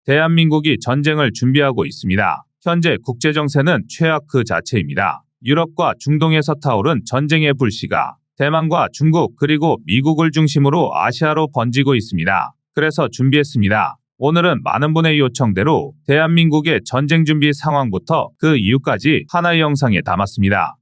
대한민국이 전쟁을 준비하고 있습니다. 현재 국제정세는 최악 그 자체입니다. 유럽과 중동에서 타오른 전쟁의 불씨가 대만과 중국 그리고 미국을 중심으로 아시아로 번지고 있습니다. 그래서 준비했습니다. 오늘은 많은 분의 요청대로 대한민국의 전쟁 준비 상황부터 그 이유까지 하나의 영상에 담았습니다.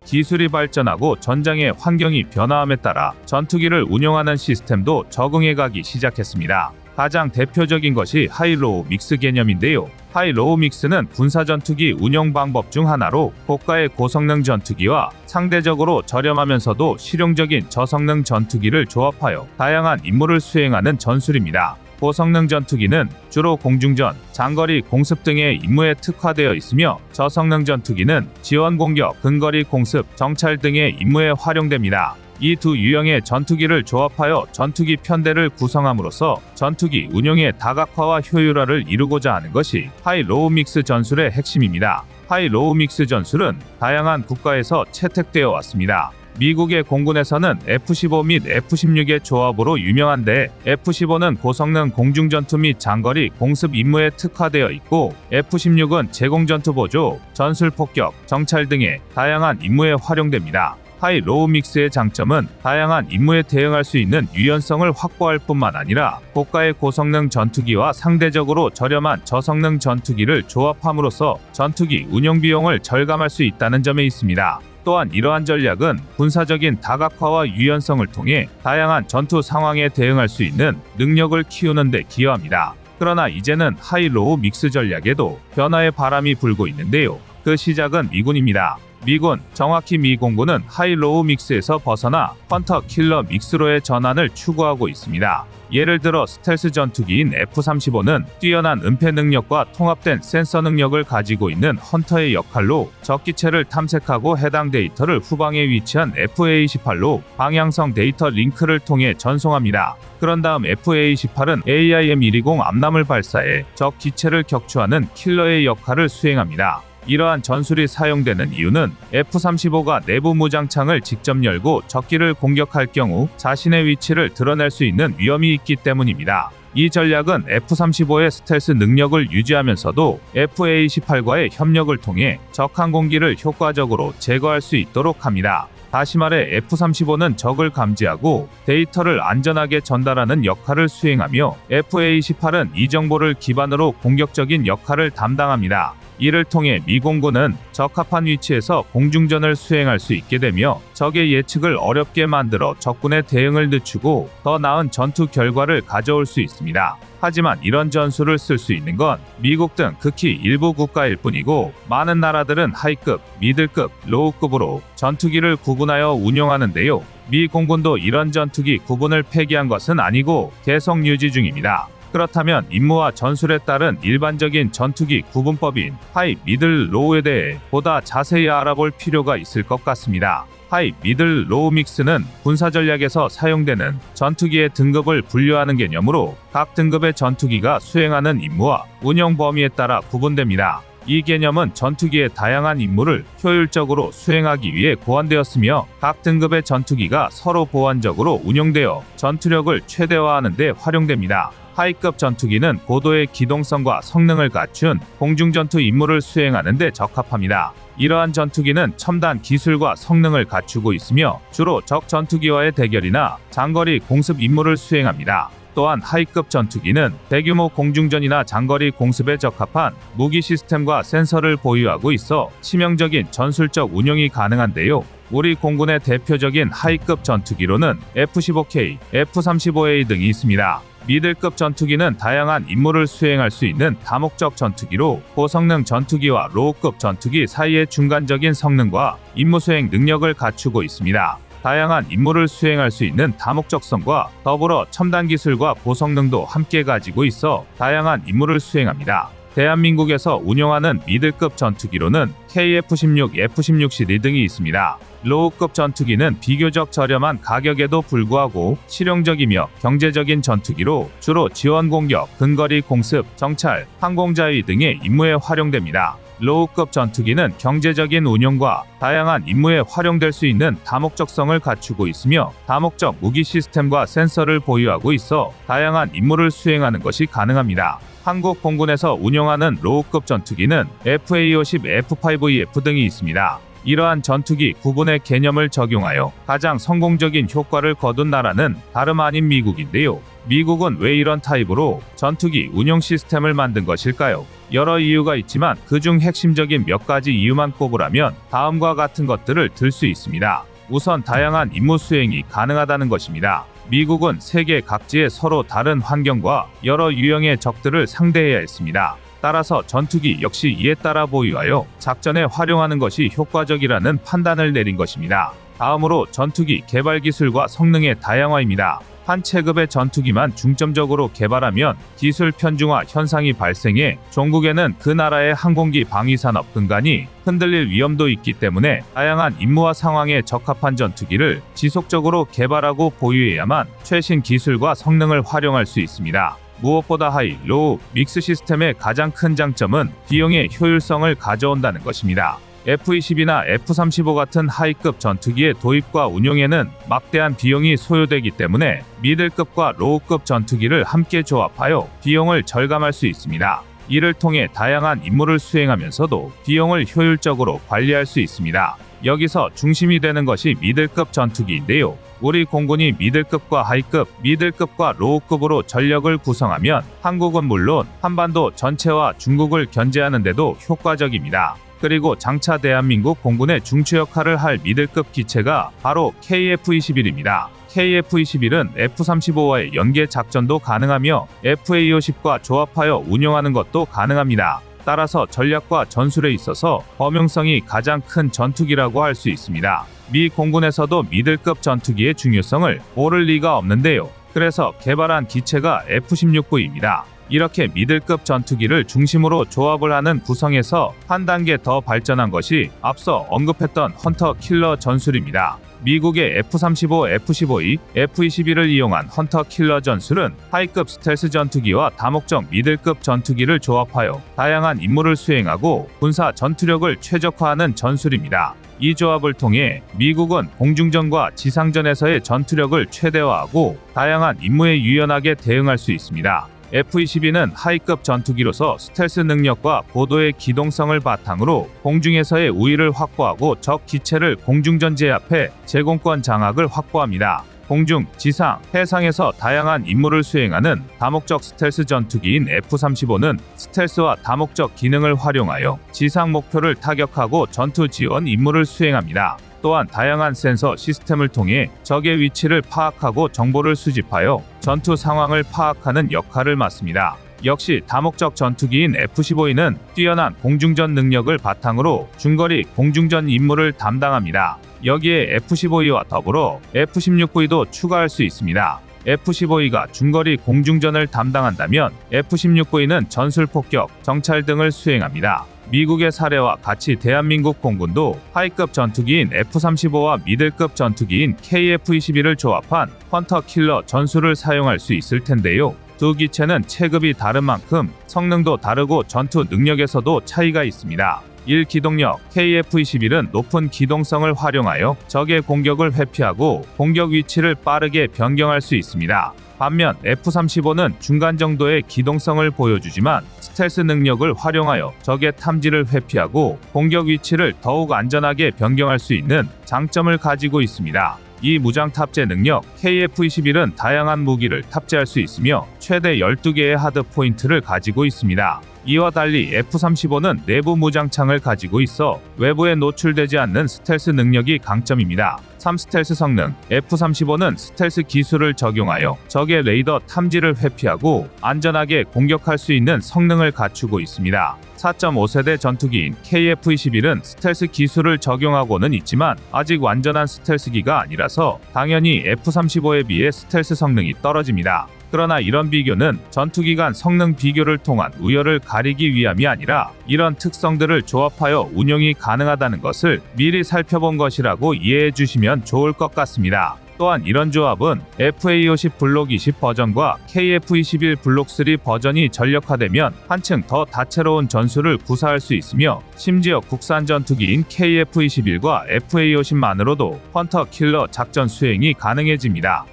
기술이 발전하고 전장의 환경이 변화함에 따라 전투기를 운용하는 시스템도 적응해가기 시작했습니다. 가장 대표적인 것이 하이로우 믹스 개념인데요. 하이로우 믹스는 군사전투기 운용 방법 중 하나로 고가의 고성능 전투기와 상대적으로 저렴하면서도 실용적인 저성능 전투기를 조합하여 다양한 임무를 수행하는 전술입니다. 고성능 전투기는 주로 공중전, 장거리 공습 등의 임무에 특화되어 있으며 저성능 전투기는 지원 공격, 근거리 공습, 정찰 등의 임무에 활용됩니다. 이 두 유형의 전투기를 조합하여 전투기 편대를 구성함으로써 전투기 운용의 다각화와 효율화를 이루고자 하는 것이 하이로우 믹스 전술의 핵심입니다. 하이로우 믹스 전술은 다양한 국가에서 채택되어 왔습니다. 미국의 공군에서는 F-15 및 F-16의 조합으로 유명한데 F-15는 고성능 공중전투 및 장거리 공습 임무에 특화되어 있고 F-16은 제공전투 보조, 전술폭격, 정찰 등의 다양한 임무에 활용됩니다. 하이로우 믹스의 장점은 다양한 임무에 대응할 수 있는 유연성을 확보할 뿐만 아니라 고가의 고성능 전투기와 상대적으로 저렴한 저성능 전투기를 조합함으로써 전투기 운용 비용을 절감할 수 있다는 점에 있습니다. 또한 이러한 전략은 군사적인 다각화와 유연성을 통해 다양한 전투 상황에 대응할 수 있는 능력을 키우는 데 기여합니다. 그러나 이제는 하이로우 믹스 전략에도 변화의 바람이 불고 있는데요. 그 시작은 미군입니다. 미군, 정확히 미 공군은 하이로우 믹스에서 벗어나 헌터 킬러 믹스로의 전환을 추구하고 있습니다. 예를 들어 스텔스 전투기인 F-35는 뛰어난 은폐 능력과 통합된 센서 능력을 가지고 있는 헌터의 역할로 적기체를 탐색하고 해당 데이터를 후방에 위치한 FA-18로 방향성 데이터 링크를 통해 전송합니다. 그런 다음 FA-18은 AIM-120 암람을 발사해 적 기체를 격추하는 킬러의 역할을 수행합니다. 이러한 전술이 사용되는 이유는 F-35가 내부 무장창을 직접 열고 적기를 공격할 경우 자신의 위치를 드러낼 수 있는 위험이 있기 때문입니다. 이 전략은 F-35의 스텔스 능력을 유지하면서도 FA-18과의 협력을 통해 적 항공기를 효과적으로 제거할 수 있도록 합니다. 다시 말해 F-35는 적을 감지하고 데이터를 안전하게 전달하는 역할을 수행하며 FA-18은 이 정보를 기반으로 공격적인 역할을 담당합니다. 이를 통해 미 공군은 적합한 위치에서 공중전을 수행할 수 있게 되며 적의 예측을 어렵게 만들어 적군의 대응을 늦추고 더 나은 전투 결과를 가져올 수 있습니다. 하지만 이런 전술을 쓸 수 있는 건 미국 등 극히 일부 국가일 뿐이고 많은 나라들은 하이급, 미들급, 로우급으로 전투기를 구분하여 운용하는데요. 미 공군도 이런 전투기 구분을 폐기한 것은 아니고 계속 유지 중입니다. 그렇다면 임무와 전술에 따른 일반적인 전투기 구분법인 하이, 미들, 로우에 대해 보다 자세히 알아볼 필요가 있을 것 같습니다. 하이, 미들, 로우 믹스는 군사 전략에서 사용되는 전투기의 등급을 분류하는 개념으로 각 등급의 전투기가 수행하는 임무와 운영 범위에 따라 구분됩니다. 이 개념은 전투기의 다양한 임무를 효율적으로 수행하기 위해 고안되었으며 각 등급의 전투기가 서로 보완적으로 운용되어 전투력을 최대화하는 데 활용됩니다. 하이급 전투기는 고도의 기동성과 성능을 갖춘 공중전투 임무를 수행하는 데 적합합니다. 이러한 전투기는 첨단 기술과 성능을 갖추고 있으며 주로 적 전투기와의 대결이나 장거리 공습 임무를 수행합니다. 또한 하이급 전투기는 대규모 공중전이나 장거리 공습에 적합한 무기 시스템과 센서를 보유하고 있어 치명적인 전술적 운용이 가능한데요. 우리 공군의 대표적인 하이급 전투기로는 F-15K, F-35A 등이 있습니다. 미들급 전투기는 다양한 임무를 수행할 수 있는 다목적 전투기로 고성능 전투기와 로우급 전투기 사이의 중간적인 성능과 임무 수행 능력을 갖추고 있습니다. 다양한 임무를 수행할 수 있는 다목적성과 더불어 첨단 기술과 고성능도 함께 가지고 있어 다양한 임무를 수행합니다. 대한민국에서 운용하는 미들급 전투기로는 KF-16, F-16 시리 등이 있습니다. 로우급 전투기는 비교적 저렴한 가격에도 불구하고 실용적이며 경제적인 전투기로 주로 지원 공격, 근거리 공습, 정찰, 항공자위 등의 임무에 활용됩니다. 로우급 전투기는 경제적인 운용과 다양한 임무에 활용될 수 있는 다목적성을 갖추고 있으며 다목적 무기 시스템과 센서를 보유하고 있어 다양한 임무를 수행하는 것이 가능합니다. 한국 공군에서 운영하는 로우급 전투기는 FA-50, F-5EF 등이 있습니다. 이러한 전투기 구분의 개념을 적용하여 가장 성공적인 효과를 거둔 나라는 다름 아닌 미국인데요. 미국은 왜 이런 타입으로 전투기 운용 시스템을 만든 것일까요? 여러 이유가 있지만 그중 핵심적인 몇 가지 이유만 꼽으라면 다음과 같은 것들을 들 수 있습니다. 우선 다양한 임무 수행이 가능하다는 것입니다. 미국은 세계 각지에 서로 다른 환경과 여러 유형의 적들을 상대해야 했습니다. 따라서 전투기 역시 이에 따라 보유하여 작전에 활용하는 것이 효과적이라는 판단을 내린 것입니다. 다음으로 전투기 개발 기술과 성능의 다양화입니다. 한 체급의 전투기만 중점적으로 개발하면 기술 편중화 현상이 발생해 종국에는 그 나라의 항공기 방위산업 근간이 흔들릴 위험도 있기 때문에 다양한 임무와 상황에 적합한 전투기를 지속적으로 개발하고 보유해야만 최신 기술과 성능을 활용할 수 있습니다. 무엇보다 하이, 로우, 믹스 시스템의 가장 큰 장점은 비용의 효율성을 가져온다는 것입니다. F-22나 F-35 같은 하이급 전투기의 도입과 운용에는 막대한 비용이 소요되기 때문에 미들급과 로우급 전투기를 함께 조합하여 비용을 절감할 수 있습니다. 이를 통해 다양한 임무를 수행하면서도 비용을 효율적으로 관리할 수 있습니다. 여기서 중심이 되는 것이 미들급 전투기인데요. 우리 공군이 미들급과 하이급, 미들급과 로우급으로 전력을 구성하면 한국은 물론 한반도 전체와 중국을 견제하는 데도 효과적입니다. 그리고 장차 대한민국 공군의 중추 역할을 할 미들급 기체가 바로 KF-21입니다. KF-21은 F-35와의 연계 작전도 가능하며 FA-50과 조합하여 운용하는 것도 가능합니다. 따라서 전략과 전술에 있어서 범용성이 가장 큰 전투기라고 할 수 있습니다. 미 공군에서도 미들급 전투기의 중요성을 모를 리가 없는데요. 그래서 개발한 기체가 F-16V입니다. 이렇게 미들급 전투기를 중심으로 조합을 하는 구성에서 한 단계 더 발전한 것이 앞서 언급했던 헌터 킬러 전술입니다. 미국의 F-35, F-15E, F-21을 이용한 헌터 킬러 전술은 하이급 스텔스 전투기와 다목적 미들급 전투기를 조합하여 다양한 임무를 수행하고 군사 전투력을 최적화하는 전술입니다. 이 조합을 통해 미국은 공중전과 지상전에서의 전투력을 최대화하고 다양한 임무에 유연하게 대응할 수 있습니다. F-22는 하이급 전투기로서 스텔스 능력과 고도의 기동성을 바탕으로 공중에서의 우위를 확보하고 적 기체를 공중전 제압해 제공권 장악을 확보합니다. 공중, 지상, 해상에서 다양한 임무를 수행하는 다목적 스텔스 전투기인 F-35는 스텔스와 다목적 기능을 활용하여 지상 목표를 타격하고 전투 지원 임무를 수행합니다. 또한 다양한 센서 시스템을 통해 적의 위치를 파악하고 정보를 수집하여 전투 상황을 파악하는 역할을 맡습니다. 역시 다목적 전투기인 F-15E는 뛰어난 공중전 능력을 바탕으로 중거리 공중전 임무를 담당합니다. 여기에 F-15E와 더불어 F-16V도 추가할 수 있습니다. F-15E가 중거리 공중전을 담당한다면 F-16V는 전술 폭격, 정찰 등을 수행합니다. 미국의 사례와 같이 대한민국 공군도 하이급 전투기인 F-35와 미들급 전투기인 KF-21을 조합한 헌터 킬러 전술을 사용할 수 있을 텐데요. 두 기체는 체급이 다른 만큼 성능도 다르고 전투 능력에서도 차이가 있습니다. 1. 기동력 KF-21은 높은 기동성을 활용하여 적의 공격을 회피하고 공격 위치를 빠르게 변경할 수 있습니다. 반면 F-35는 중간 정도의 기동성을 보여주지만 스텔스 능력을 활용하여 적의 탐지를 회피하고 공격 위치를 더욱 안전하게 변경할 수 있는 장점을 가지고 있습니다. 이 무장 탑재 능력 KF-21은 다양한 무기를 탑재할 수 있으며 최대 12개의 하드 포인트를 가지고 있습니다. 이와 달리 F-35는 내부 무장창을 가지고 있어 외부에 노출되지 않는 스텔스 능력이 강점입니다. 3. 스텔스 성능 F-35는 스텔스 기술을 적용하여 적의 레이더 탐지를 회피하고 안전하게 공격할 수 있는 성능을 갖추고 있습니다. 4.5세대 전투기인 KF-21은 스텔스 기술을 적용하고는 있지만 아직 완전한 스텔스기가 아니라서 당연히 F-35에 비해 스텔스 성능이 떨어집니다. 그러나 이런 비교는 전투기 간 성능 비교를 통한 우열을 가리기 위함이 아니라 이런 특성들을 조합하여 운용이 가능하다는 것을 미리 살펴본 것이라고 이해해 주시면 좋을 것 같습니다. 또한 이런 조합은 FA50 블록 20 버전과 KF21 블록 3 버전이 전력화되면 한층 더 다채로운 전술을 구사할 수 있으며 심지어 국산 전투기인 KF21과 FA50만으로도 헌터 킬러 작전 수행이 가능해집니다.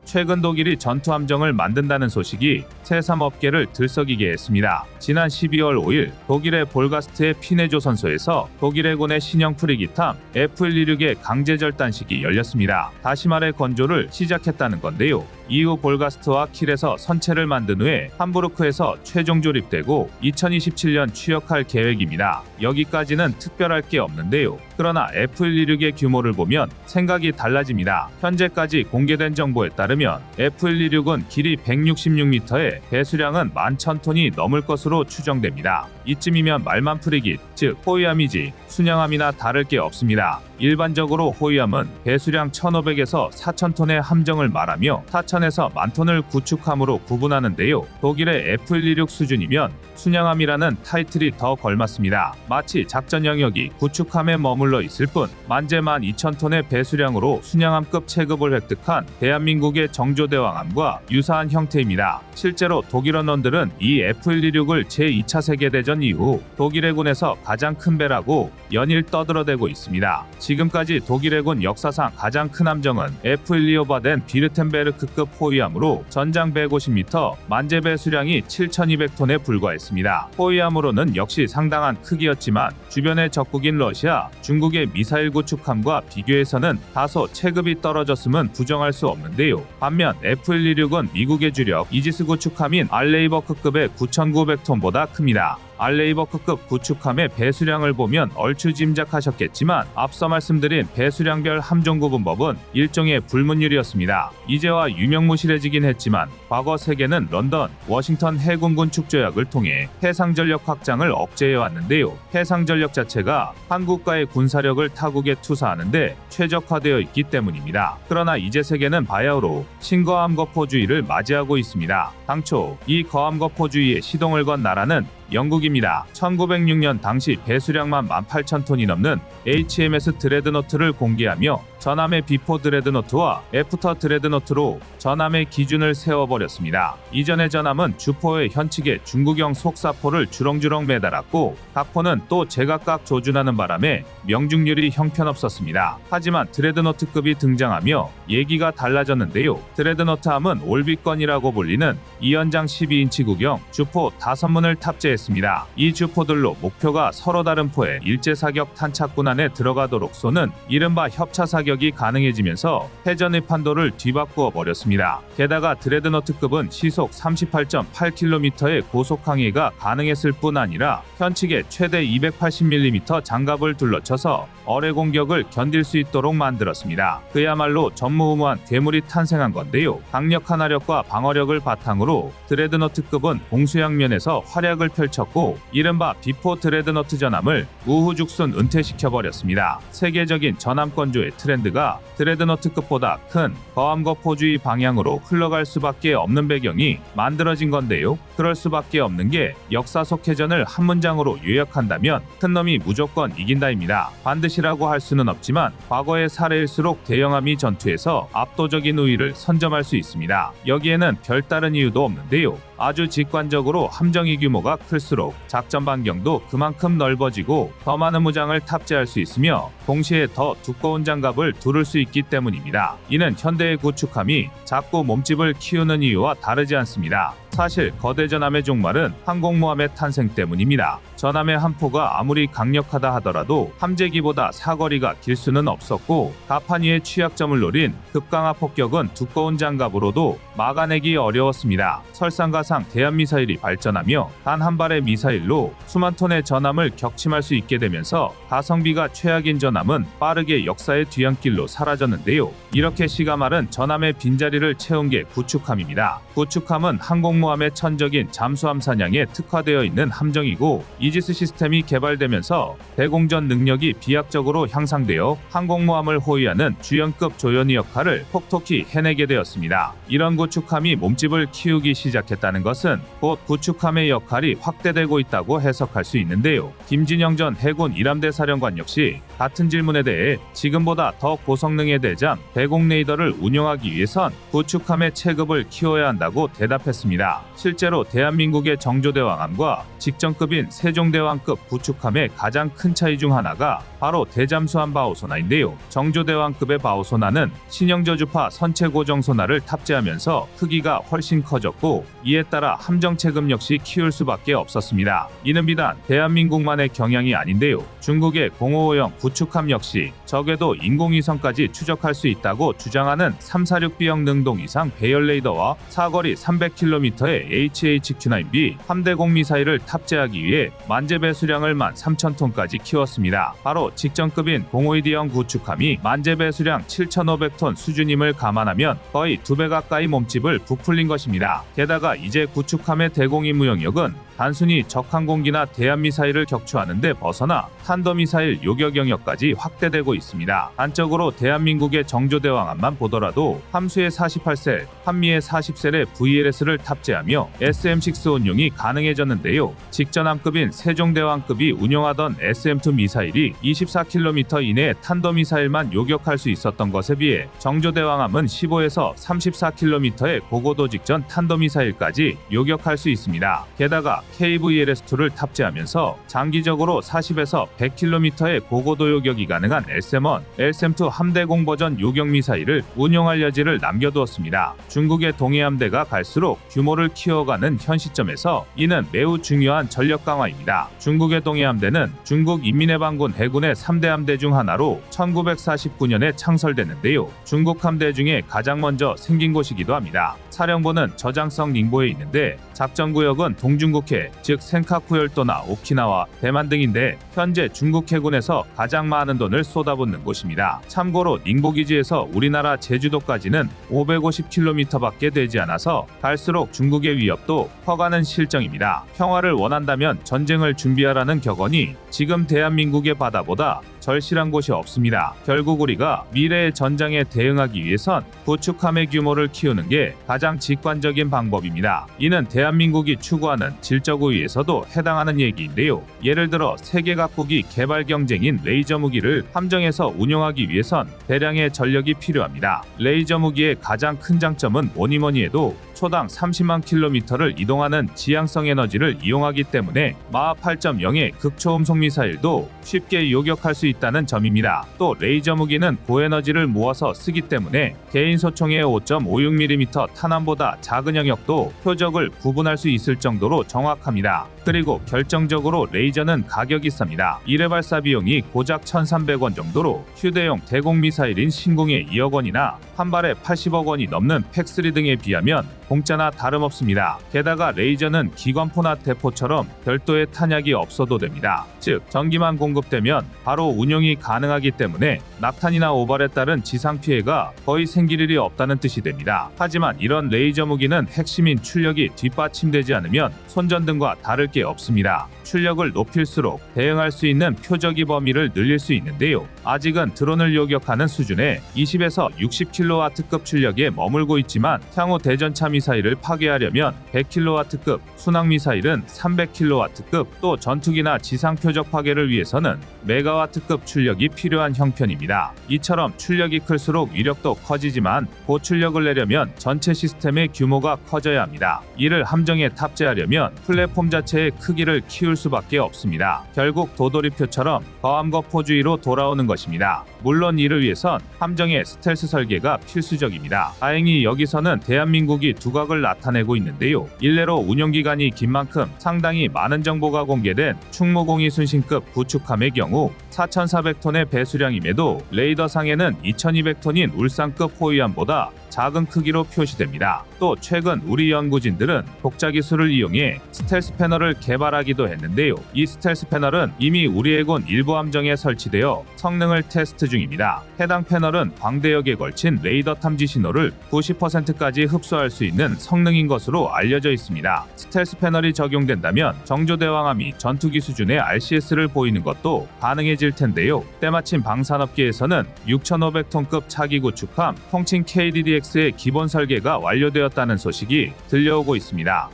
최근 독일이 전투함정을 만든다는 소식이 새삼업계를 들썩이게 했습니다. 지난 12월 5일 독일의 볼가스트의 피네조선소에서 독일 해군의 신형 프리기함 F126의 강제 절단식이 열렸습니다. 다시 말해 건조를 시작했다는 건데요. 이후 볼가스트와 킬에서 선체를 만든 후에 함부르크에서 최종 조립되고 2027년 취역할 계획입니다. 여기까지는 특별할 게 없는데요. 그러나 F126의 규모를 보면 생각이 달라집니다. 현재까지 공개된 정보에 따르면 F126은 길이 166m에 배수량은 11,000톤이 넘을 것으로 추정됩니다. 이쯤이면 말만 프리깃, 즉 호위함이지 순양함이나 다를 게 없습니다. 일반적으로 호위함은 배수량 1,500에서 4,000톤의 함정을 말하며 4,000에서 10,000톤을 구축함으로 구분하는데요. 독일의 F126 수준이면 순양함이라는 타이틀이 더 걸맞습니다. 마치 작전 영역이 구축함에 머물러 있을 뿐 만재 12,000톤의 배수량으로 순양함급 체급을 획득한 대한민국의 정조대왕함과 유사한 형태입니다. 실제로 독일 언론들은 이 F126을 제2차 세계대전 이후 독일 해군에서 가장 큰 배라고 연일 떠들어대고 있습니다. 지금까지 독일 해군 역사상 가장 큰 함정은 F125바덴 비르텐베르크급 호위함으로 전장 150m, 만재 배수량이 7,200톤에 불과했습니다. 호위함으로는 역시 상당한 크기였지만 주변의 적국인 러시아, 중국의 미사일 구축함과 비교해서는 다소 체급이 떨어졌음은 부정할 수 없는데요. 반면 F126은 미국의 주력 이지스 구축함인 알레이버크급의 9,900톤보다 큽니다. 알레이버크급 구축함의 배수량을 보면 얼추 짐작하셨겠지만 앞서 말씀드린 배수량별 함정 구분법은 일종의 불문율이었습니다. 이제와 유명무실해지긴 했지만 과거 세계는 런던, 워싱턴 해군군 축조약을 통해 해상전력 확장을 억제해왔는데요. 해상전력 자체가 한 국가의 군사력을 타국에 투사하는데 최적화되어 있기 때문입니다. 그러나 이제 세계는 바야흐로 신거함거포주의를 맞이하고 있습니다. 당초 이 거함거포주의에 시동을 건 나라는 영국입니다. 1906년 당시 배수량만 18,000톤이 넘는 HMS 드레드노트를 공개하며 전함의 비포 드레드노트와 애프터 드레드노트로 전함의 기준을 세워버렸습니다. 이전의 전함은 주포의 현측에 중국형 속사포를 주렁주렁 매달았고 각포는 또 제각각 조준하는 바람에 명중률이 형편없었습니다. 하지만 드레드노트급이 등장하며 얘기가 달라졌는데요. 드레드노트함은 올비건이라고 불리는 2연장 12인치 구경 주포 5문을 탑재했습니다. 이 주포들로 목표가 서로 다른 포에 일제사격 탄착군 안에 들어가도록 쏘는 이른바 협차사격이 가능해지면서 해전의 판도를 뒤바꾸어 버렸습니다. 게다가 드레드노트급은 시속 38.8km의 고속항해가 가능했을 뿐 아니라 현측에 최대 280mm 장갑을 둘러쳐서 어뢰 공격을 견딜 수 있도록 만들었습니다. 그야말로 전무후무한 괴물이 탄생한 건데요. 강력한 화력과 방어력을 바탕으로 드레드노트급은 공수양면에서 활약을 펼쳤고 이른바 비포 드레드노트 전함을 우후죽순 은퇴시켜버렸습니다. 세계적인 전함 건조의 트렌드가 드레드노트급보다 큰 거함거포주의 방향으로 흘러갈 수밖에 없는 배경이 만들어진 건데요. 그럴 수밖에 없는 게 역사 속 해전을 한 문장으로 요약한다면 큰 놈이 무조건 이긴다입니다. 반드시라고 할 수는 없지만 과거의 사례일수록 대형함이 전투에서 압도적인 우위를 선점할 수 있습니다. 여기에는 별다른 이유도 없는데요. 아주 직관적으로 함정의 규모가 클수록 작전 반경도 그만큼 넓어지고 더 많은 무장을 탑재할 수 있으며 동시에 더 두꺼운 장갑을 두를 수 있기 때문입니다. 이는 현대의 구축함이 작고 몸집을 키우는 이유와 다르지 않습니다. 사실 거대 전함의 종말은 항공모함의 탄생 때문입니다. 전함의 한 포가 아무리 강력하다 하더라도 함재기보다 사거리가 길 수는 없었고 가판 위의 취약점을 노린 급강하 폭격은 두꺼운 장갑으로도 막아내기 어려웠습니다. 설상가상 대한미사일이 발전하며 단 한 발의 미사일로 수만 톤의 전함을 격침할 수 있게 되면서 가성비가 최악인 전함은 빠르게 역사의 뒤안길로 사라졌는데요. 이렇게 시가 마른 전함의 빈자리를 채운 게 구축함입니다. 구축함은 항공 항공모함의 천적인 잠수함 사냥에 특화되어 있는 함정이고, 이지스 시스템이 개발되면서 대공전 능력이 비약적으로 향상되어 항공모함을 호위하는 주연급 조연의 역할을 톡톡히 해내게 되었습니다. 이런 구축함이 몸집을 키우기 시작했다는 것은 곧 구축함의 역할이 확대되고 있다고 해석할 수 있는데요. 김진영 전 해군 일함대 사령관 역시 같은 질문에 대해 지금보다 더 고성능의 대잠 대공 레이더를 운용하기 위해선 구축함의 체급을 키워야 한다고 대답했습니다. 실제로 대한민국의 정조대왕함과 직전급인 세종대왕급 구축함의 가장 큰 차이 중 하나가 바로 대잠수함 바오소나인데요. 정조대왕급의 바오소나는 신형저주파 선체 고정 소나를 탑재하면서 크기가 훨씬 커졌고, 이에 따라 함정 체급 역시 키울 수밖에 없었습니다. 이는 비단 대한민국만의 경향이 아닌데요. 중국의 055형 구축함 역시 적에도 인공위성까지 추적할 수 있다고 주장하는 346B형 능동 이상 배열 레이더와 사거리 300km의 HHQ-9B 함대공 미사일을 탑재하기 위해 만재 배수량을 13,000톤까지 키웠습니다. 바로 직전급인 052D형 구축함이 만재 배수량 7,500톤 수준임을 감안하면 거의 2배 가까이 몸집을 부풀린 것입니다. 게다가 이제 구축함의 대공 임무 영역은 단순히 적항공기나 대한미사일을 격추하는 데 벗어나 탄도미사일 요격 영역까지 확대되고 있습니다. 단적으로 대한민국의 정조대왕함만 보더라도 함수의 48셀, 한미의 40셀의 VLS를 탑재하며 SM-6 운용이 가능해졌는데요. 직전함급인 세종대왕급이 운용하던 SM-2 미사일이 24km 이내의 탄도미사일만 요격할 수 있었던 것에 비해 정조대왕함은 15에서 34km의 고고도 직전 탄도미사일까지 요격할 수 있습니다. 게다가 KVLS-2를 탑재하면서 장기적으로 40에서 100km의 고고도 요격이 가능한 LSM-1, LSM-2 함대공 버전 요격 미사일을 운용할 여지를 남겨두었습니다. 중국의 동해함대가 갈수록 규모를 키워가는 현 시점에서 이는 매우 중요한 전력 강화입니다. 중국의 동해함대는 중국 인민해방군 해군의 3대 함대 중 하나로 1949년에 창설됐는데요. 중국 함대 중에 가장 먼저 생긴 곳이기도 합니다. 사령부는 저장성 닝보에 있는데 작전구역은 동중국해, 즉 센카쿠 열도나 오키나와, 대만 등인데 현재 중국 해군에서 가장 많은 돈을 쏟아붓는 곳입니다. 참고로 닝보기지에서 우리나라 제주도까지는 550km밖에 되지 않아서 갈수록 중국의 위협도 커가는 실정입니다. 평화를 원한다면 전쟁을 준비하라는 격언이 지금 대한민국의 바다보다 절실한 곳이 없습니다. 결국 우리가 미래의 전장에 대응하기 위해선 구축함의 규모를 키우는 게 가장 직관적인 방법입니다. 이는 대한민국이 추구하는 질적 우위에서도 해당하는 얘기인데요. 예를 들어 세계 각국이 개발 경쟁인 레이저 무기를 함정에서 운용하기 위해선 대량의 전력이 필요합니다. 레이저 무기의 가장 큰 장점은 뭐니뭐니 해도 초당 30만 킬로미터를 이동하는 지향성 에너지를 이용하기 때문에 마하 8.0의 극초음속 미사일도 쉽게 요격할 수 있다는 점입니다. 또 레이저 무기는 고에너지를 모아서 쓰기 때문에 개인 소총의 5.56mm 탄환보다 작은 영역도 표적을 구분할 수 있을 정도로 정확합니다. 그리고 결정적으로 레이저는 가격이 쌉니다. 1회 발사 비용이 고작 1,300원 정도로 휴대용 대공 미사일인 신궁의 2억 원이나 한 발에 80억 원이 넘는 팩3 등에 비하면 공짜나 다름없습니다. 게다가 레이저는 기관포나 대포처럼 별도의 탄약이 없어도 됩니다. 즉 전기만 공급되면 바로 운용이 가능하기 때문에 낙탄이나 오발에 따른 지상 피해가 거의 생길 일이 없다는 뜻이 됩니다. 하지만 이런 레이저 무기는 핵심인 출력이 뒷받침되지 않으면 손전등과 다를 게 없습니다. 출력을 높일수록 대응할 수 있는 표적의 범위를 늘릴 수 있는데요. 아직은 드론을 요격하는 수준의 20에서 60kW급 출력에 머물고 있지만 향후 대전차 미사일을 파괴하려면 100kW급, 순항 미사일은 300kW급, 또 전투기나 지상 표적 파괴를 위해서는 메가와트급 출력이 필요한 형편입니다. 이처럼 출력이 클수록 위력도 커지지만 고출력을 내려면 전체 시스템의 규모가 커져야 합니다. 이를 함정에 탑재하려면 플랫폼 자체의 크기를 키울 수밖에 없습니다. 결국 도돌이표처럼 거함거포주의로 돌아오는 것입니다. 물론 이를 위해선 함정의 스텔스 설계가 필수적입니다. 다행히 여기서는 대한민국이 두각을 나타내고 있는데요. 일례로 운용기간이 긴 만큼 상당히 많은 정보가 공개된 충무공이 순신급 구축함의 경우 4,400톤의 배수량임에도 레이더상에는 2,200톤인 울산급 호위함보다 작은 크기로 표시됩니다. 또 최근 우리 연구진들은 독자 기술을 이용해 스텔스 패널을 개발하기도 했는데요. 이 스텔스 패널은 이미 우리 해군 일부 함정에 설치되어 성능을 테스트 중입니다. 해당 패널은 광대역에 걸친 레이더 탐지 신호를 90%까지 흡수할 수 있는 성능인 것으로 알려져 있습니다. 스텔스 패널이 적용된다면 정조대왕함이 전투기 수준의 RCS를 보이는 것도 가능해질 텐데요. 때마침 방산업계에서는 6,500톤급 차기 구축함 통칭 KDDX의 기본 설계가 완료되었다는 소식이 들려오고 있습니다.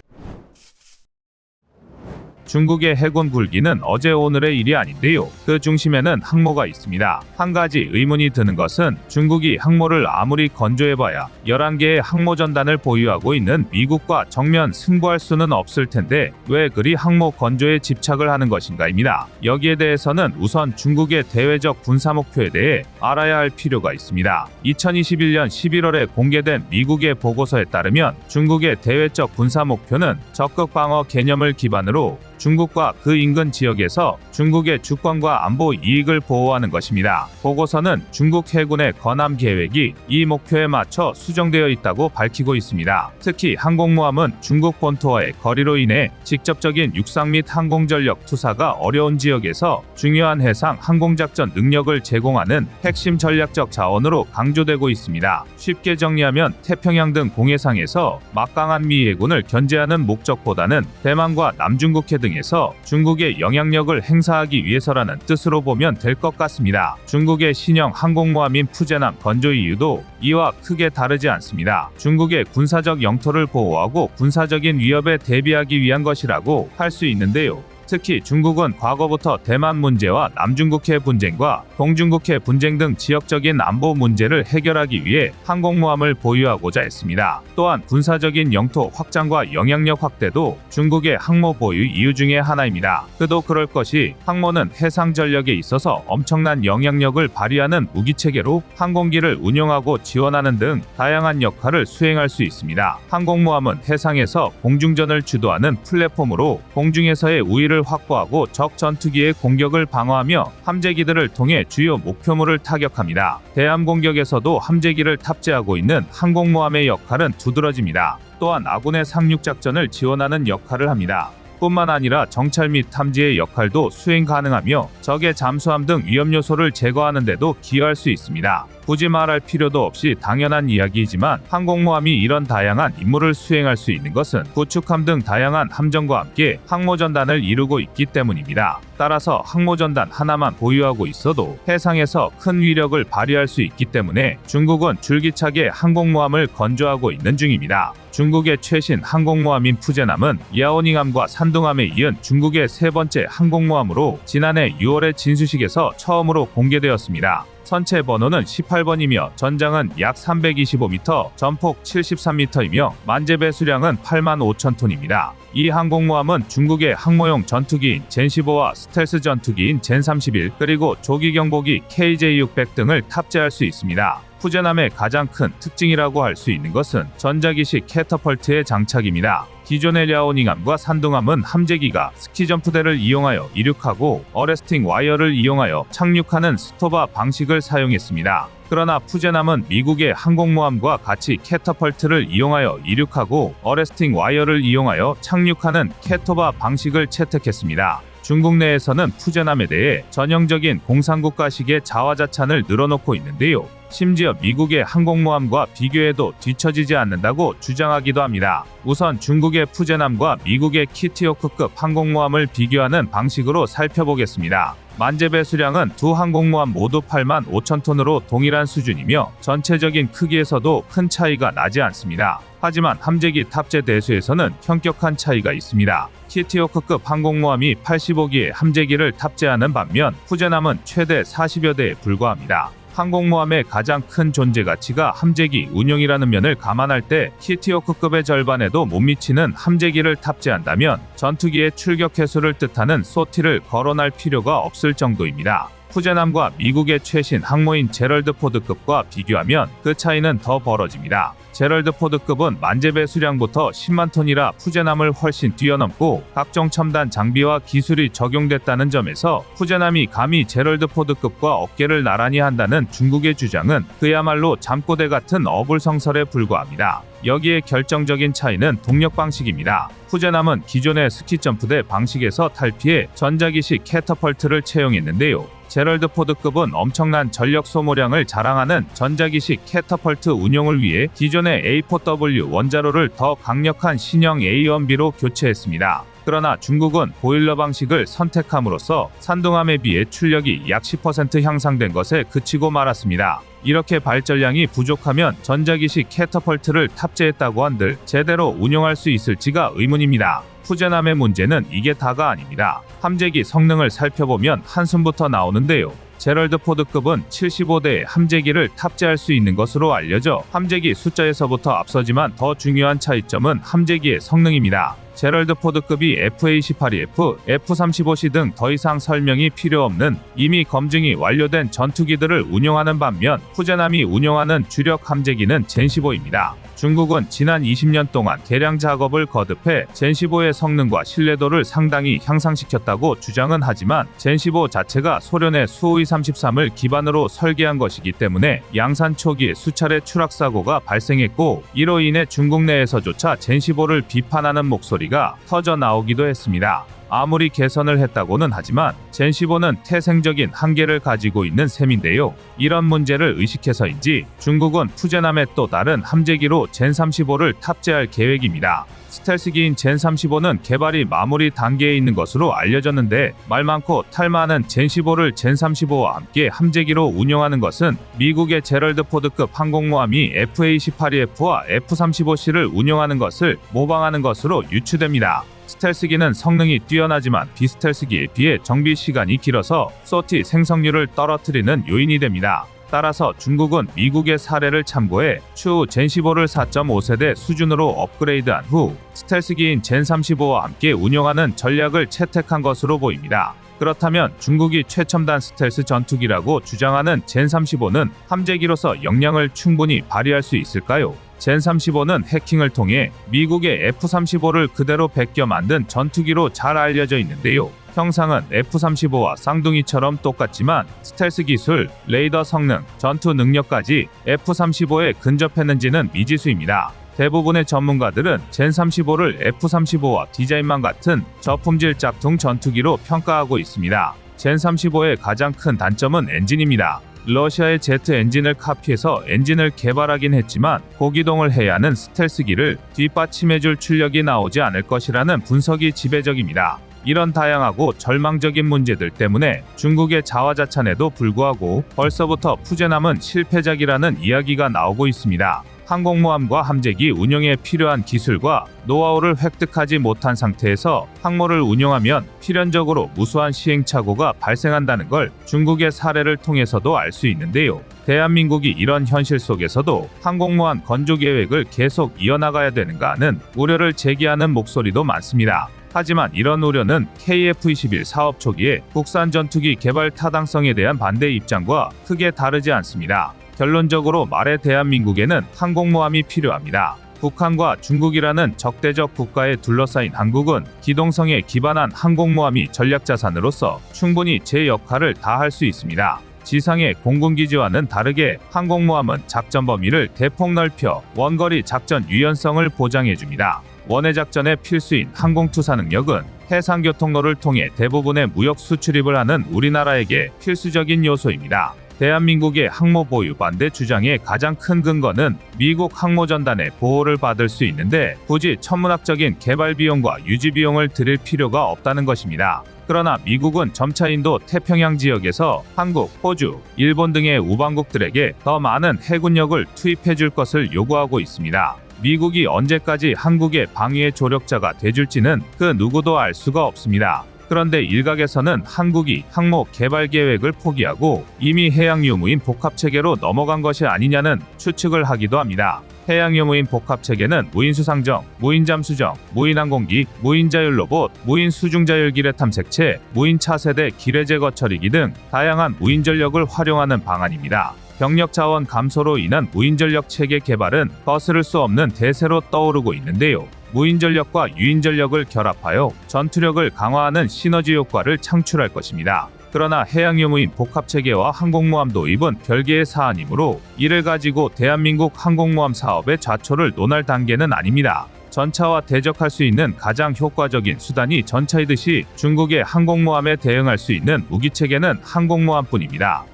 중국의 해군 굴기는 어제 오늘의 일이 아닌데요. 그 중심에는 항모가 있습니다. 한 가지 의문이 드는 것은 중국이 항모를 아무리 건조해봐야 11개의 항모 전단을 보유하고 있는 미국과 정면 승부할 수는 없을 텐데 왜 그리 항모 건조에 집착을 하는 것인가입니다. 여기에 대해서는 우선 중국의 대외적 군사 목표에 대해 알아야 할 필요가 있습니다. 2021년 11월에 공개된 미국의 보고서에 따르면 중국의 대외적 군사 목표는 적극 방어 개념을 기반으로 중국과 그 인근 지역에서 중국의 주권과 안보 이익을 보호하는 것입니다. 보고서는 중국 해군의 건함 계획이 이 목표에 맞춰 수정되어 있다고 밝히고 있습니다. 특히 항공모함은 중국 본토와의 거리로 인해 직접적인 육상 및 항공전력 투사가 어려운 지역에서 중요한 해상 항공작전 능력을 제공하는 핵심 전략적 자원으로 강조되고 있습니다. 쉽게 정리하면 태평양 등 공해상에서 막강한 미 해군을 견제하는 목적보다는 대만과 남중국해 등에서 중국의 영향력을 행사하기 위해서라는 뜻으로 보면 될 것 같습니다. 중국의 신형 항공모함인 푸젠함 건조 이유도 이와 크게 다르지 않습니다. 중국의 군사적 영토를 보호하고 군사적인 위협에 대비하기 위한 것이라고 할 수 있는데요. 특히 중국은 과거부터 대만 문제와 남중국해 분쟁과 동중국해 분쟁 등 지역적인 안보 문제를 해결하기 위해 항공모함을 보유하고자 했습니다. 또한 군사적인 영토 확장과 영향력 확대도 중국의 항모 보유 이유 중의 하나입니다. 그도 그럴 것이 항모는 해상 전력에 있어서 엄청난 영향력을 발휘하는 무기체계로 항공기를 운용하고 지원하는 등 다양한 역할을 수행할 수 있습니다. 항공모함은 해상에서 공중전을 주도하는 플랫폼으로 공중에서의 우위를 확보하고 적 전투기의 공격을 방어하며 함재기들을 통해 주요 목표물을 타격합니다. 대함 공격에서도 함재기를 탑재하고 있는 항공모함의 역할은 두드러집니다. 또한 아군의 상륙 작전을 지원하는 역할을 합니다. 뿐만 아니라 정찰 및 탐지의 역할도 수행 가능하며 적의 잠수함 등 위험 요소를 제거하는 데도 기여할 수 있습니다. 굳이 말할 필요도 없이 당연한 이야기이지만 항공모함이 이런 다양한 임무를 수행할 수 있는 것은 구축함 등 다양한 함정과 함께 항모전단을 이루고 있기 때문입니다. 따라서 항모전단 하나만 보유하고 있어도 해상에서 큰 위력을 발휘할 수 있기 때문에 중국은 줄기차게 항공모함을 건조하고 있는 중입니다. 중국의 최신 항공모함인 푸젠함은 야오닝함과 산둥함에 이은 중국의 세 번째 항공모함으로 지난해 6월의 진수식에서 처음으로 공개되었습니다. 선체 번호는 18번이며 전장은 약 325m, 전폭 73m이며 만재 배수량은 8만 5천 톤입니다. 이 항공모함은 중국의 항모용 전투기인 젠15와 스텔스 전투기인 젠31 그리고 조기 경보기 KJ600 등을 탑재할 수 있습니다. 푸젠함의 가장 큰 특징이라고 할 수 있는 것은 전자기식 캐터펄트의 장착입니다. 기존의 랴오닝함과 산둥함은 함재기가 스키점프대를 이용하여 이륙하고 어레스팅 와이어를 이용하여 착륙하는 스토바 방식을 사용했습니다. 그러나 푸젠함은 미국의 항공모함과 같이 캐터펄트를 이용하여 이륙하고 어레스팅 와이어를 이용하여 착륙하는 캐토바 방식을 채택했습니다. 중국 내에서는 푸젠함에 대해 전형적인 공산국가식의 자화자찬을 늘어놓고 있는데요. 심지어 미국의 항공모함과 비교해도 뒤처지지 않는다고 주장하기도 합니다. 우선 중국의 푸젠함과 미국의 키티호크급 항공모함을 비교하는 방식으로 살펴보겠습니다. 만재 배수량은 두 항공모함 모두 8만 5천 톤으로 동일한 수준이며 전체적인 크기에서도 큰 차이가 나지 않습니다. 하지만 함재기 탑재 대수에서는 현격한 차이가 있습니다. 키티호크급 항공모함이 85기의 함재기를 탑재하는 반면 푸젠함은 최대 40여 대에 불과합니다. 항공모함의 가장 큰 존재 가치가 함재기 운용이라는 면을 감안할 때 키티호크급의 절반에도 못 미치는 함재기를 탑재한다면 전투기의 출격 횟수를 뜻하는 소티를 거론할 필요가 없을 정도입니다. 푸젠함과 미국의 최신 항모인 제럴드 포드급과 비교하면 그 차이는 더 벌어집니다. 제럴드 포드급은 만재 배수량부터 10만 톤이라 푸젠함을 훨씬 뛰어넘고 각종 첨단 장비와 기술이 적용됐다는 점에서 푸젠함이 감히 제럴드 포드급과 어깨를 나란히 한다는 중국의 주장은 그야말로 잠꼬대 같은 어불성설에 불과합니다. 여기에 결정적인 차이는 동력 방식입니다. 푸젠함은 기존의 스키점프대 방식에서 탈피해 전자기식 캐터펄트를 채용했는데요. 제럴드 포드급은 엄청난 전력 소모량을 자랑하는 전자기식 캐터펄트 운용을 위해 기존의 A4W 원자로를 더 강력한 신형 A1B로 교체했습니다. 그러나 중국은 보일러 방식을 선택함으로써 산둥함에 비해 출력이 약 10% 향상된 것에 그치고 말았습니다. 이렇게 발전량이 부족하면 전자기식 캐터펄트를 탑재했다고 한들 제대로 운용할 수 있을지가 의문입니다. 푸젠함의 문제는 이게 다가 아닙니다. 함재기 성능을 살펴보면 한숨부터 나오는데요. 제럴드 포드급은 75대의 함재기를 탑재할 수 있는 것으로 알려져 함재기 숫자에서부터 앞서지만 더 중요한 차이점은 함재기의 성능입니다. 제럴드 포드급이 FA-18EF, F-35C 등 더 이상 설명이 필요 없는 이미 검증이 완료된 전투기들을 운용하는 반면 푸젠함이 운용하는 주력 함재기는 젠15입니다. 중국은 지난 20년 동안 개량 작업을 거듭해 젠15의 성능과 신뢰도를 상당히 향상시켰다고 주장은 하지만 젠15 자체가 소련의 수호이 33을 기반으로 설계한 것이기 때문에 양산 초기에 수차례 추락사고가 발생했고 이로 인해 중국 내에서조차 젠15를 비판하는 목소리가 터져 나오기도 했습니다. 아무리 개선을 했다고는 하지만 젠15는 태생적인 한계를 가지고 있는 셈인데요. 이런 문제를 의식해서인지 중국은 푸젠함의 또 다른 함재기로 젠35를 탑재할 계획입니다. 스텔스기인 젠35는 개발이 마무리 단계에 있는 것으로 알려졌는데 말 많고 탈 많은 젠15를 젠35와 함께 함재기로 운용하는 것은 미국의 제럴드 포드급 항공모함이 FA-18EF와 F-35C를 운용하는 것을 모방하는 것으로 유추됩니다. 스텔스기는 성능이 뛰어나지만 비스텔스기에 비해 정비 시간이 길어서 소티 생성률을 떨어뜨리는 요인이 됩니다. 따라서 중국은 미국의 사례를 참고해 추후 젠15를 4.5세대 수준으로 업그레이드한 후 스텔스기인 젠35와 함께 운용하는 전략을 채택한 것으로 보입니다. 그렇다면 중국이 최첨단 스텔스 전투기라고 주장하는 젠35는 함재기로서 역량을 충분히 발휘할 수 있을까요? 젠35는 해킹을 통해 미국의 F-35를 그대로 베껴 만든 전투기로 잘 알려져 있는데요. 형상은 F-35와 쌍둥이처럼 똑같지만 스텔스 기술, 레이더 성능, 전투 능력까지 F-35에 근접했는지는 미지수입니다. 대부분의 전문가들은 젠35를 F-35와 디자인만 같은 저품질 짝퉁 전투기로 평가하고 있습니다. 젠35의 가장 큰 단점은 엔진입니다. 러시아의 제트 엔진을 카피해서 엔진을 개발하긴 했지만 고기동을 해야 하는 스텔스기를 뒷받침해줄 출력이 나오지 않을 것이라는 분석이 지배적입니다. 이런 다양하고 절망적인 문제들 때문에 중국의 자화자찬에도 불구하고 벌써부터 푸젠함은 실패작이라는 이야기가 나오고 있습니다. 항공모함과 함재기 운용에 필요한 기술과 노하우를 획득하지 못한 상태에서 항모를 운용하면 필연적으로 무수한 시행착오가 발생한다는 걸 중국의 사례를 통해서도 알 수 있는데요. 대한민국이 이런 현실 속에서도 항공모함 건조 계획을 계속 이어나가야 되는가 하는 우려를 제기하는 목소리도 많습니다. 하지만 이런 우려는 KF-21 사업 초기에 국산 전투기 개발 타당성에 대한 반대 입장과 크게 다르지 않습니다. 결론적으로 말해 대한민국에는 항공모함이 필요합니다. 북한과 중국이라는 적대적 국가에 둘러싸인 한국은 기동성에 기반한 항공모함이 전략자산으로서 충분히 제 역할을 다할 수 있습니다. 지상의 공군기지와는 다르게 항공모함은 작전 범위를 대폭 넓혀 원거리 작전 유연성을 보장해줍니다. 원해 작전에 필수인 항공투사 능력은 해상교통로를 통해 대부분의 무역 수출입을 하는 우리나라에게 필수적인 요소입니다. 대한민국의 항모 보유 반대 주장의 가장 큰 근거는 미국 항모전단의 보호를 받을 수 있는데 굳이 천문학적인 개발 비용과 유지 비용을 들일 필요가 없다는 것입니다. 그러나 미국은 점차 인도 태평양 지역에서 한국, 호주, 일본 등의 우방국들에게 더 많은 해군력을 투입해줄 것을 요구하고 있습니다. 미국이 언제까지 한국의 방위의 조력자가 돼줄지는 그 누구도 알 수가 없습니다. 그런데 일각에서는 한국이 항모 개발 계획을 포기하고 이미 해양유무인 복합체계로 넘어간 것이 아니냐는 추측을 하기도 합니다. 해양유무인 복합체계는 무인수상정, 무인잠수정, 무인항공기, 무인자율로봇, 무인수중자율기뢰 탐색체, 무인차세대 기뢰제거 처리기 등 다양한 무인전력을 활용하는 방안입니다. 병력 자원 감소로 인한 무인전력 체계 개발은 거스를 수 없는 대세로 떠오르고 있는데요. 무인전력과 유인전력을 결합하여 전투력을 강화하는 시너지 효과를 창출할 것입니다. 그러나 해양유무인 복합체계와 항공모함 도입은 별개의 사안이므로 이를 가지고 대한민국 항공모함 사업의 좌초를 논할 단계는 아닙니다. 전차와 대적할 수 있는 가장 효과적인 수단이 전차이듯이 중국의 항공모함에 대응할 수 있는 무기체계는 항공모함뿐입니다.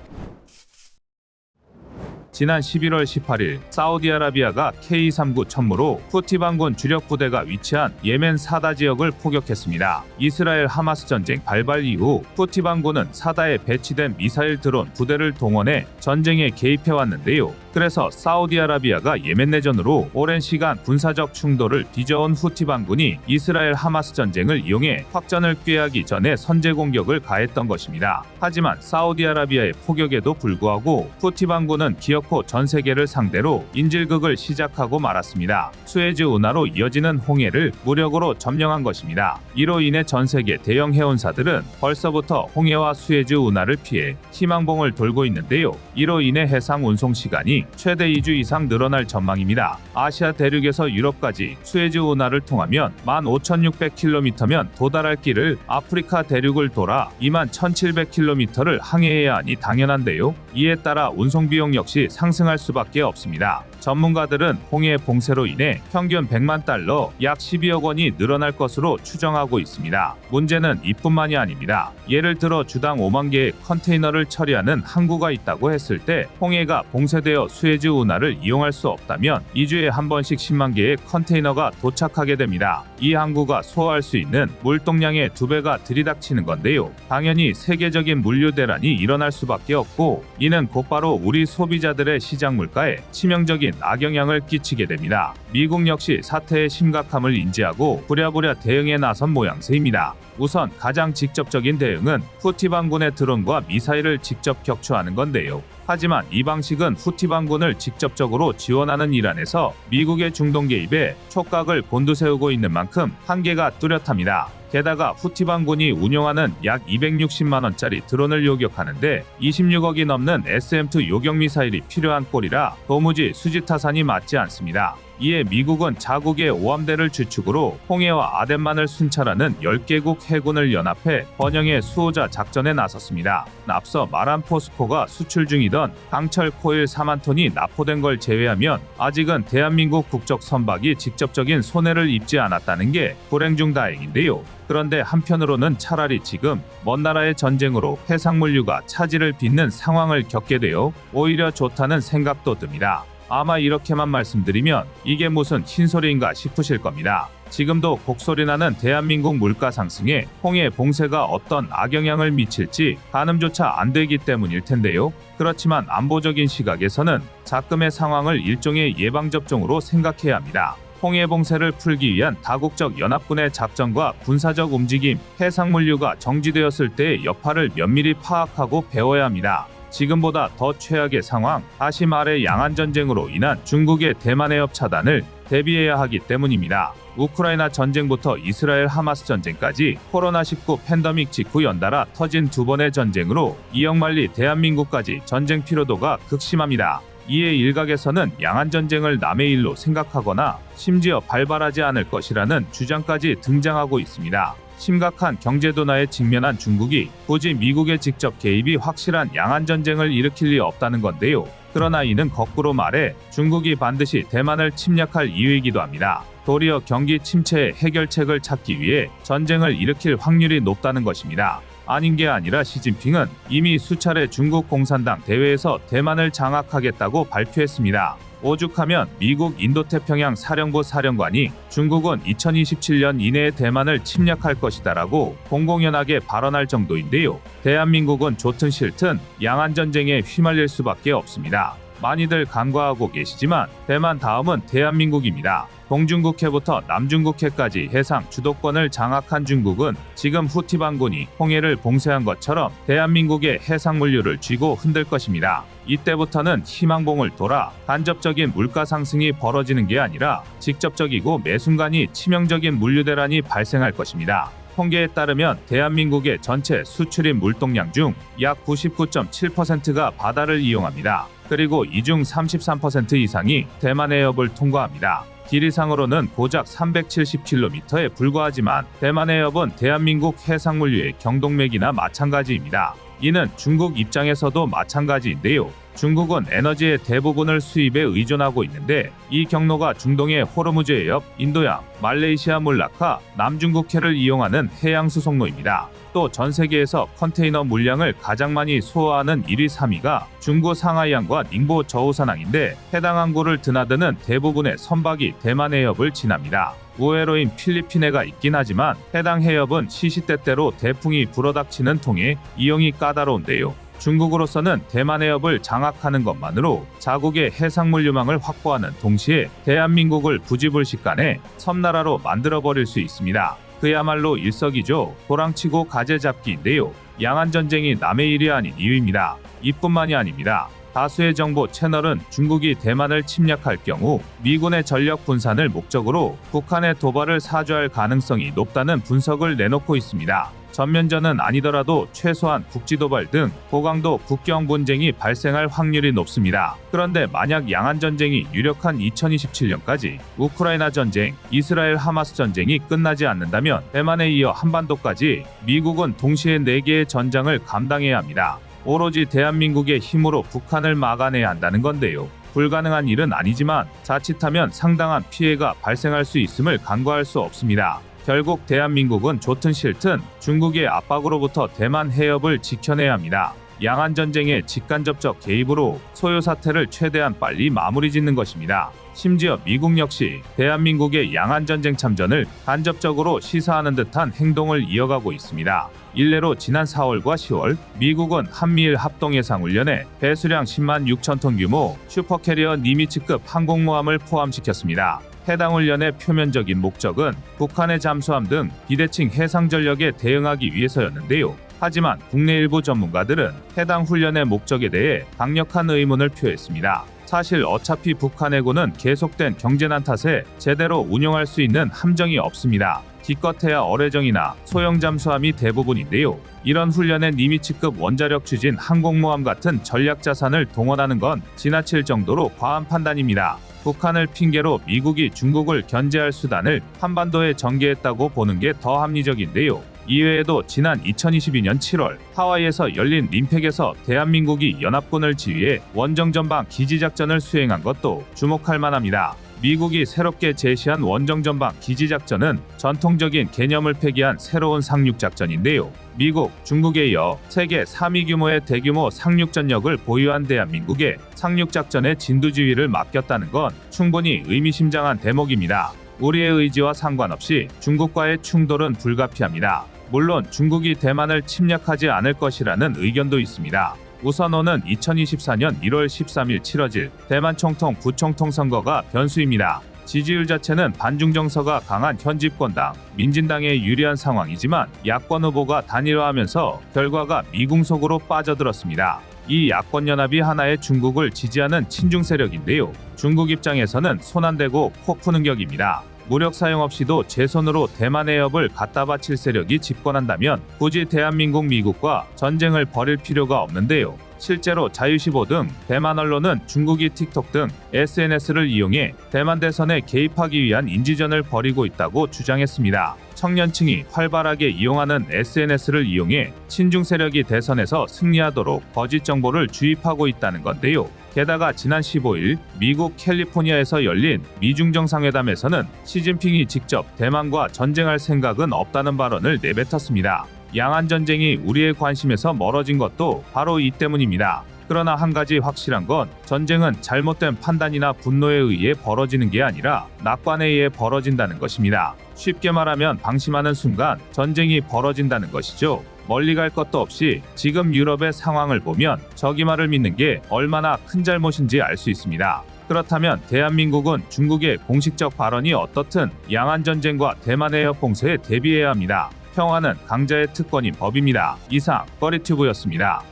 지난 11월 18일 사우디아라비아가 K-39 천무로 후티 반군 주력 부대가 위치한 예멘 사다 지역을 포격했습니다. 이스라엘 하마스 전쟁 발발 이후 후티 반군은 사다에 배치된 미사일 드론 부대를 동원해 전쟁에 개입해왔는데요. 그래서 사우디아라비아가 예멘 내전으로 오랜 시간 군사적 충돌을 빚어온 후티 반군이 이스라엘 하마스 전쟁을 이용해 확전을 꾀하기 전에 선제 공격을 가했던 것입니다. 하지만 사우디아라비아의 포격에도 불구하고 후티 반군은 기어코 전 세계를 상대로 인질극을 시작하고 말았습니다. 수에즈 운하로 이어지는 홍해를 무력으로 점령한 것입니다. 이로 인해 전 세계 대형 해운사들은 벌써부터 홍해와 수에즈 운하를 피해 희망봉을 돌고 있는데요. 이로 인해 해상 운송 시간이 최대 2주 이상 늘어날 전망입니다. 아시아 대륙에서 유럽까지 수에즈 운하를 통하면 15,600km면 도달할 길을 아프리카 대륙을 돌아 21,700km를 항해해야 하니 당연한데요. 이에 따라 운송 비용 역시 상승할 수밖에 없습니다. 전문가들은 홍해 봉쇄로 인해 평균 100만 달러 약 12억 원이 늘어날 것으로 추정하고 있습니다. 문제는 이뿐만이 아닙니다. 예를 들어 주당 5만 개의 컨테이너를 처리하는 항구가 있다고 했을 때 홍해가 봉쇄되어 수에즈 운하를 이용할 수 없다면 2주에 한 번씩 10만 개의 컨테이너가 도착하게 됩니다. 이 항구가 소화할 수 있는 물동량의 2배가 들이닥치는 건데요. 당연히 세계적인 물류 대란이 일어날 수밖에 없고 이는 곧바로 우리 소비자들의 시장 물가에 치명적인 악영향을 끼치게 됩니다. 미국 역시 사태의 심각함을 인지하고 부랴부랴 대응에 나선 모양새입니다. 우선 가장 직접적인 대응은 후티 반군의 드론과 미사일을 직접 격추하는 건데요. 하지만 이 방식은 후티 반군을 직접적으로 지원하는 이란에서 미국의 중동 개입에 촉각을 곤두세우고 있는 만큼 한계가 뚜렷합니다. 게다가 후티 반군이 운용하는 약 260만 원짜리 드론을 요격하는데 26억이 넘는 SM-2 요격 미사일이 필요한 꼴이라 도무지 수지타산이 맞지 않습니다. 이에 미국은 자국의 오함대를 주축으로 홍해와 아덴만을 순찰하는 10개국 해군을 연합해 번영의 수호자 작전에 나섰습니다. 앞서 말한 포스코가 수출 중이던 강철 코일 4만 톤이 납포된 걸 제외하면 아직은 대한민국 국적 선박이 직접적인 손해를 입지 않았다는 게 불행 중 다행인데요. 그런데 한편으로는 차라리 지금 먼 나라의 전쟁으로 해상물류가 차질을 빚는 상황을 겪게 되어 오히려 좋다는 생각도 듭니다. 아마 이렇게만 말씀드리면 이게 무슨 흰소리인가 싶으실 겁니다. 지금도 곡소리나는 대한민국 물가 상승에 홍해 봉쇄가 어떤 악영향을 미칠지 가늠조차 안 되기 때문일 텐데요. 그렇지만 안보적인 시각에서는 작금의 상황을 일종의 예방접종으로 생각해야 합니다. 홍해 봉쇄를 풀기 위한 다국적 연합군의 작전과 군사적 움직임, 해상물류가 정지되었을 때의 여파를 면밀히 파악하고 배워야 합니다. 지금보다 더 최악의 상황, 다시 말해 양안전쟁으로 인한 중국의 대만 해협 차단을 대비해야 하기 때문입니다. 우크라이나 전쟁부터 이스라엘 하마스 전쟁까지 코로나19 팬데믹 직후 연달아 터진 두 번의 전쟁으로 이역만리 대한민국까지 전쟁 피로도가 극심합니다. 이에 일각에서는 양안전쟁을 남의 일로 생각하거나 심지어 발발하지 않을 것이라는 주장까지 등장하고 있습니다. 심각한 경제도나에 직면한 중국이 굳이 미국의 직접 개입이 확실한 양안전쟁을 일으킬 리 없다는 건데요. 그러나 이는 거꾸로 말해 중국이 반드시 대만을 침략할 이유이기도 합니다. 도리어 경기 침체의 해결책을 찾기 위해 전쟁을 일으킬 확률이 높다는 것입니다. 아닌 게 아니라 시진핑은 이미 수차례 중국 공산당 대회에서 대만을 장악하겠다고 발표했습니다. 오죽하면 미국 인도태평양 사령부 사령관이 중국은 2027년 이내에 대만을 침략할 것이다라고 공공연하게 발언할 정도인데요. 대한민국은 좋든 싫든 양안전쟁에 휘말릴 수밖에 없습니다. 많이들 간과하고 계시지만 대만 다음은 대한민국입니다. 동중국해부터 남중국해까지 해상 주도권을 장악한 중국은 지금 후티 반군이 홍해를 봉쇄한 것처럼 대한민국의 해상물류를 쥐고 흔들 것입니다. 이때부터는 희망봉을 돌아 간접적인 물가 상승이 벌어지는 게 아니라 직접적이고 매순간이 치명적인 물류 대란이 발생할 것입니다. 통계에 따르면 대한민국의 전체 수출입 물동량 중 약 99.7%가 바다를 이용합니다. 그리고 이 중 33% 이상이 대만 해협을 통과합니다. 길이상으로는 고작 370km에 불과하지만 대만 해협은 대한민국 해상물류의 경동맥이나 마찬가지입니다. 이는 중국 입장에서도 마찬가지인데요. 중국은 에너지의 대부분을 수입에 의존하고 있는데 이 경로가 중동의 호르무즈 해협, 인도양, 말레이시아 몰라카, 남중국해를 이용하는 해양 수송로입니다. 또 전 세계에서 컨테이너 물량을 가장 많이 소화하는 1위 3위가 중구 상하이항과 닝보 저우산항인데 해당 항구를 드나드는 대부분의 선박이 대만 해협을 지납니다. 우회로인 필리핀해가 있긴 하지만 해당 해협은 시시때때로 대풍이 불어닥치는 통에 이용이 까다로운데요. 중국으로서는 대만 해협을 장악하는 것만으로 자국의 해상물 유망을 확보하는 동시에 대한민국을 부지불식간에 섬나라로 만들어버릴 수 있습니다. 그야말로 일석이조 도랑치고 가재잡기인데요. 양안전쟁이 남의 일이 아닌 이유입니다. 이뿐만이 아닙니다. 다수의 정보 채널은 중국이 대만을 침략할 경우 미군의 전력 분산을 목적으로 북한의 도발을 사주할 가능성이 높다는 분석을 내놓고 있습니다. 전면전은 아니더라도 최소한 국지도발 등 고강도 국경 분쟁이 발생할 확률이 높습니다. 그런데 만약 양안전쟁이 유력한 2027년까지 우크라이나 전쟁, 이스라엘 하마스 전쟁이 끝나지 않는다면 대만에 이어 한반도까지 미국은 동시에 4개의 전장을 감당해야 합니다. 오로지 대한민국의 힘으로 북한을 막아내야 한다는 건데요. 불가능한 일은 아니지만 자칫하면 상당한 피해가 발생할 수 있음을 간과할 수 없습니다. 결국 대한민국은 좋든 싫든 중국의 압박으로부터 대만 해협을 지켜내야 합니다. 양안전쟁의 직간접적 개입으로 소요 사태를 최대한 빨리 마무리 짓는 것입니다. 심지어 미국 역시 대한민국의 양안전쟁 참전을 간접적으로 시사하는 듯한 행동을 이어가고 있습니다. 일례로 지난 4월과 10월 미국은 한미일 합동예상훈련에 배수량 10만 6천 톤 규모 슈퍼캐리어 니미츠급 항공모함을 포함시켰습니다. 해당 훈련의 표면적인 목적은 북한의 잠수함 등 비대칭 해상 전력에 대응하기 위해서였는데요. 하지만 국내 일부 전문가들은 해당 훈련의 목적에 대해 강력한 의문을 표했습니다. 사실 어차피 북한 해군은 계속된 경제난 탓에 제대로 운영할 수 있는 함정이 없습니다. 기껏해야 어뢰정이나 소형 잠수함이 대부분인데요. 이런 훈련에 니미츠급 원자력 추진 항공모함 같은 전략 자산을 동원하는 건 지나칠 정도로 과한 판단입니다. 북한을 핑계로 미국이 중국을 견제할 수단을 한반도에 전개했다고 보는 게 더 합리적인데요. 이외에도 지난 2022년 7월 하와이에서 열린 림팩에서 대한민국이 연합군을 지휘해 원정전방 기지작전을 수행한 것도 주목할 만합니다. 미국이 새롭게 제시한 원정전방 기지작전은 전통적인 개념을 폐기한 새로운 상륙작전인데요. 미국, 중국에 이어 세계 3위 규모의 대규모 상륙전력을 보유한 대한민국에 상륙작전의 진두지휘를 맡겼다는 건 충분히 의미심장한 대목입니다. 우리의 의지와 상관없이 중국과의 충돌은 불가피합니다. 물론 중국이 대만을 침략하지 않을 것이라는 의견도 있습니다. 우선호는 2024년 1월 13일 치러질 대만 총통 부총통 선거가 변수입니다. 지지율 자체는 반중 정서가 강한 현 집권당, 민진당에 유리한 상황이지만 야권 후보가 단일화하면서 결과가 미궁속으로 빠져들었습니다. 이 야권연합이 하나의 중국을 지지하는 친중 세력인데요. 중국 입장에서는 손 안 대고 코 푸는 격입니다. 무력 사용 없이도 제 손으로 대만 해협을 갖다 바칠 세력이 집권한다면 굳이 대한민국 미국과 전쟁을 벌일 필요가 없는데요. 실제로 자유시보 등 대만 언론은 중국이 틱톡 등 SNS를 이용해 대만 대선에 개입하기 위한 인지전을 벌이고 있다고 주장했습니다. 청년층이 활발하게 이용하는 SNS를 이용해 친중 세력이 대선에서 승리하도록 거짓 정보를 주입하고 있다는 건데요. 게다가 지난 15일 미국 캘리포니아에서 열린 미중 정상회담에서는 시진핑이 직접 대만과 전쟁할 생각은 없다는 발언을 내뱉었습니다. 양안전쟁이 우리의 관심에서 멀어진 것도 바로 이 때문입니다. 그러나 한 가지 확실한 건 전쟁은 잘못된 판단이나 분노에 의해 벌어지는 게 아니라 낙관에 의해 벌어진다는 것입니다. 쉽게 말하면 방심하는 순간 전쟁이 벌어진다는 것이죠. 멀리 갈 것도 없이 지금 유럽의 상황을 보면 저기 말을 믿는 게 얼마나 큰 잘못인지 알 수 있습니다. 그렇다면 대한민국은 중국의 공식적 발언이 어떻든 양안전쟁과 대만 해협 봉쇄에 대비해야 합니다. 평화는 강자의 특권인 법입니다. 이상 꺼리튜브였습니다.